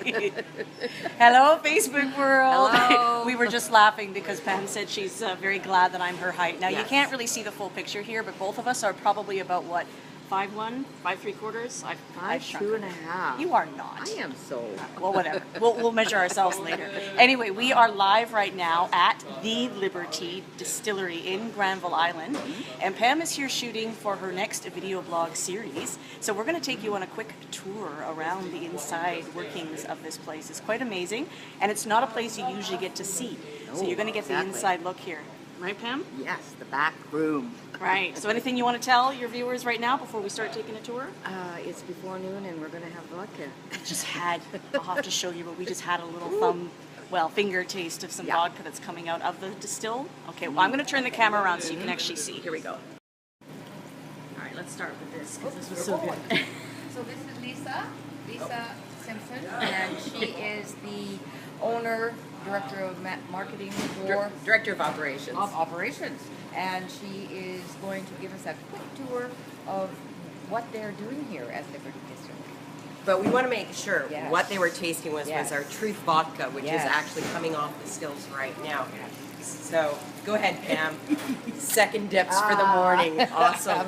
Hello, Facebook world. Hello. We were just laughing because Pam said she's very glad that I'm her height. Now, you Yes. can't really see the full picture here, but both of us are probably about, what, 5'1", 5'3"? I've shrunk. 5'2.5". You are not. I am so. Well, whatever. We'll measure ourselves later. Anyway, we are live right now at the Liberty Distillery in Granville Island, and Pam is here shooting for her next video blog series. So we're going to take you on a quick tour around the inside workings of this place. It's quite amazing, and it's not a place you usually get to see. So you're going to get the inside look here. Right, Pam? Yes, the back room. Right. So anything you want to tell your viewers right now before we start taking a tour? It's before noon and we're going to have vodka. I'll have to show you, but we just had a little finger taste of some vodka that's coming out of the distill. Okay, well, I'm going to turn the camera around so you can actually see. Here we go. All right, let's start with this because this was so good. So this is Lisa Simpson, and she is the owner, director of marketing for Director of Operations. And she is going to give us a quick tour of what they're doing here at Liberty Distillery. But we want to make sure Yes. what they were tasting was our Truth Vodka, which is Yes. actually coming off the stills right now. So go ahead, Pam. Second dips for the morning. Awesome.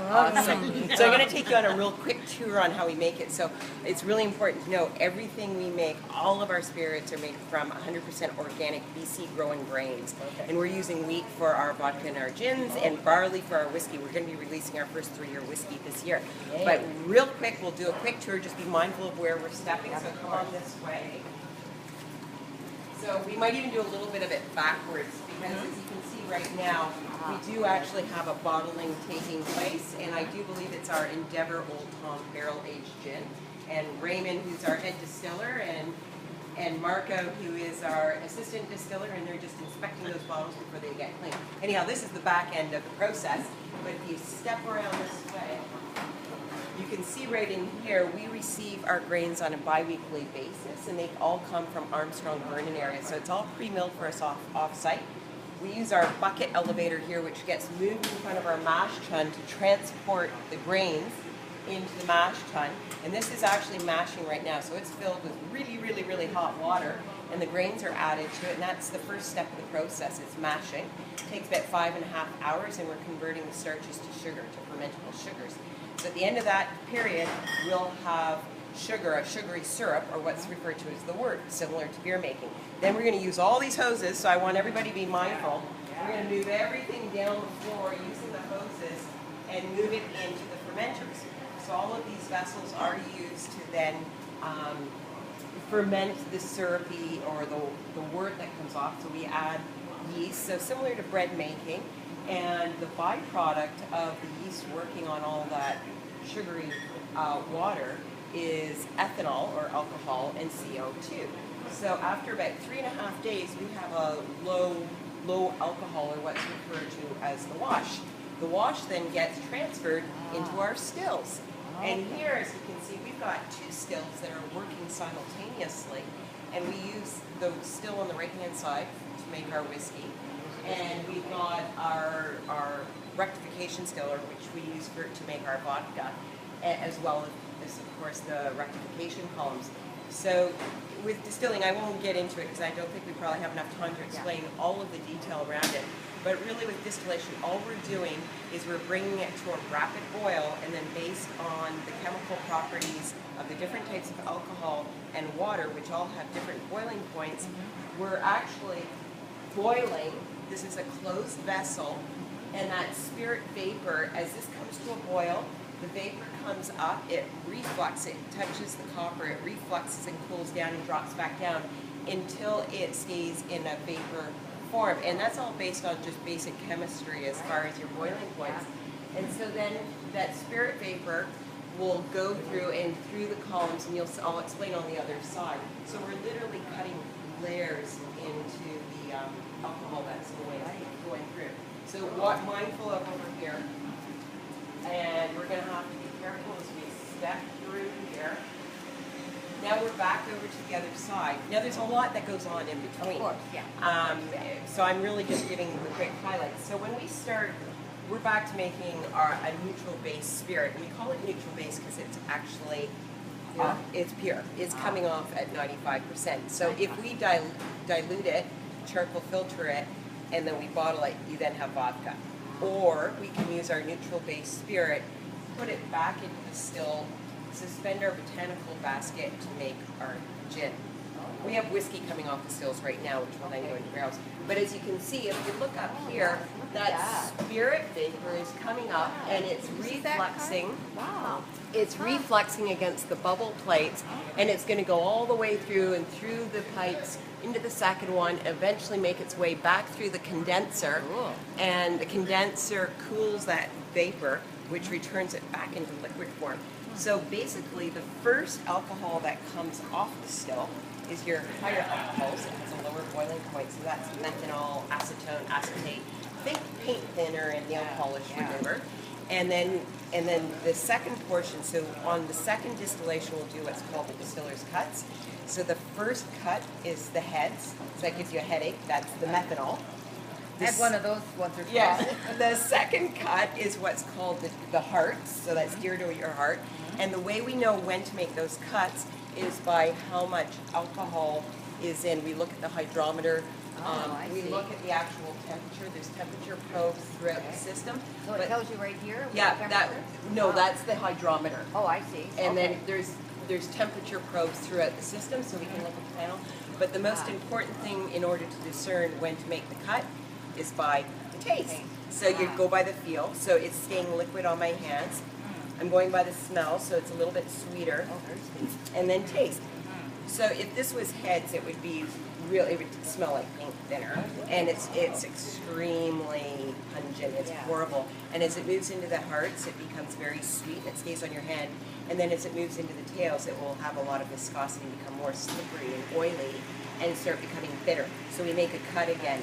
So I'm going to take you on a real quick tour on how we make it. So it's really important to know everything we make, all of our spirits are made from 100% organic BC growing grains. And we're using wheat for our vodka and our gins and barley for our whiskey. We're going to be releasing our first 3-year whiskey this year. But real quick, we'll do a quick tour. Just be mindful of where we're stepping. So come on this way. So we might even do a little bit of it backwards because as you can see right now, we do actually have a bottling taking place, and I do believe it's our Endeavour Old Tom Barrel Aged Gin. And Raymond, who's our head distiller, and Marco, who is our assistant distiller, and they're just inspecting those bottles before they get clean. Anyhow, this is the back end of the process, but if you step around this way, you can see right in here, we receive our grains on a bi-weekly basis, and they all come from Armstrong Vernon area. So it's all pre-milled for us off-site. We use our bucket elevator here, which gets moved in front of our mash tun to transport the grains into the mash tun. And this is actually mashing right now. So it's filled with really, really, really hot water, and the grains are added to it, and that's the first step of the process. It's mashing. It takes about 5.5 hours, and we're converting the starches to sugar, to fermentable sugars. So at the end of that period, we'll have sugar, a sugary syrup, or what's referred to as the wort, similar to beer making. Then we're going to use all these hoses, so I want everybody to be mindful. We're going to move everything down the floor using the hoses and move it into the fermenters. So all of these vessels are used to then ferment the syrupy or the wort that comes off. So we add yeast, so similar to bread making. And the byproduct of the yeast working on all that sugary water is ethanol or alcohol and CO2. So after about 3.5 days, we have a low alcohol, or what's referred to as the wash. The wash then gets transferred into our stills. And here, as you can see, we've got 2 stills that are working simultaneously. And we use the still on the right-hand side to make our whiskey. And we've got our rectification stiller, which we use to make our vodka, as well as, of course, the rectification columns. So with distilling, I won't get into it because I don't think we probably have enough time to explain all of the detail around it. But really with distillation, all we're doing is we're bringing it to a rapid boil, and then based on the chemical properties of the different types of alcohol and water, which all have different boiling points, we're actually boiling. This is a closed vessel, and that spirit vapor, as this comes to a boil, the vapor comes up, it refluxes, it touches the copper, it refluxes and cools down and drops back down until it stays in a vapor form. And that's all based on just basic chemistry as far as your boiling points. And so then that spirit vapor will go through and through the columns, and I'll explain on the other side. So we're literally cutting layers into the alcohol that's going through. So what mindful of over here, and we're going to have to be careful as we step through here. Now we're back over to the other side. Now there's a lot that goes on in between. Of course, yeah. So I'm really just giving the quick highlights. So when we start, we're back to making a neutral base spirit. And we call it neutral base because it's actually It's pure. It's coming off at 95%. So if we dilute it, charcoal filter it, and then we bottle it, you then have vodka. Or we can use our neutral-based spirit, put it back into the still, suspend our botanical basket to make our gin. We have whiskey coming off the stills right now, which will then go into barrels. But as you can see, if you look up here, that spirit vapor is coming up and it's refluxing. Wow. It's refluxing against the bubble plates, and it's going to go all the way through and through the pipes into the second one, eventually make its way back through the condenser, and the condenser cools that vapor, which returns it back into liquid form. So basically, the first alcohol that comes off the still is your higher alcohols. It has a lower boiling point, so that's methanol, acetone, acetate. Think paint thinner and nail polish remover. And then the second portion, so on the second distillation, we'll do what's called the distiller's cuts. So the first cut is the heads, so that gives you a headache. That's the methanol. I had one of those once or twice. Yeah. The second cut is what's called the hearts, so that's dear to your heart. And the way we know when to make those cuts is by how much alcohol is in. We look at the hydrometer. We look at the actual temperature. There's temperature probes throughout the system. So it tells you right here? Yeah, that's the hydrometer. Oh, I see. And then there's temperature probes throughout the system, so we can look at the panel. But the most important thing in order to discern when to make the cut is by the taste. So you go by the feel. So it's staying liquid on my hands. I'm going by the smell, so it's a little bit sweeter. Oh, very sweet. And then taste. So if this was heads, it would be real. It would smell like paint thinner, and it's extremely pungent. It's horrible. And as it moves into the hearts, it becomes very sweet. And it stays on your hand. And then as it moves into the tails, it will have a lot of viscosity, become more slippery and oily, and start becoming bitter. So we make a cut again,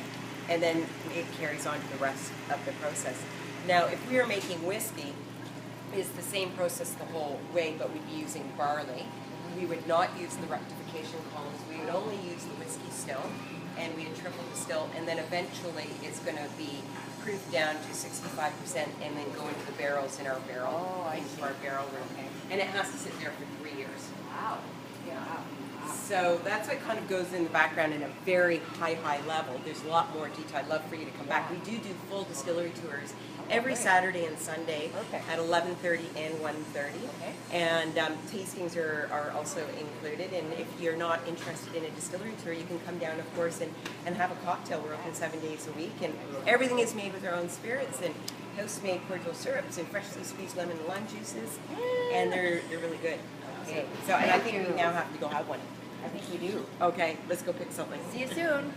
and then it carries on to the rest of the process. Now, if we are making whiskey, it's the same process the whole way, but we'd be using barley. We would not use the rectification columns. We would only use the whiskey still, and we would triple distill, and then eventually it's going to be proofed down to 65% and then go into the barrels in our barrel, into our barrel room. And it has to sit there for 3 years. Wow. So that's what kind of goes in the background in a very high level. There's a lot more detail. I'd love for you to come back. We do full distillery tours every Saturday and Sunday at 11:30 and 1:30. And tastings are also included. And if you're not interested in a distillery tour, you can come down, of course, and have a cocktail. We're open 7 days a week. And everything is made with our own spirits and house-made cordial syrups and freshly squeezed lemon and lime juices. And they're really good. So and I think we now have to go have one. I think we do. Okay, let's go pick something. See you soon.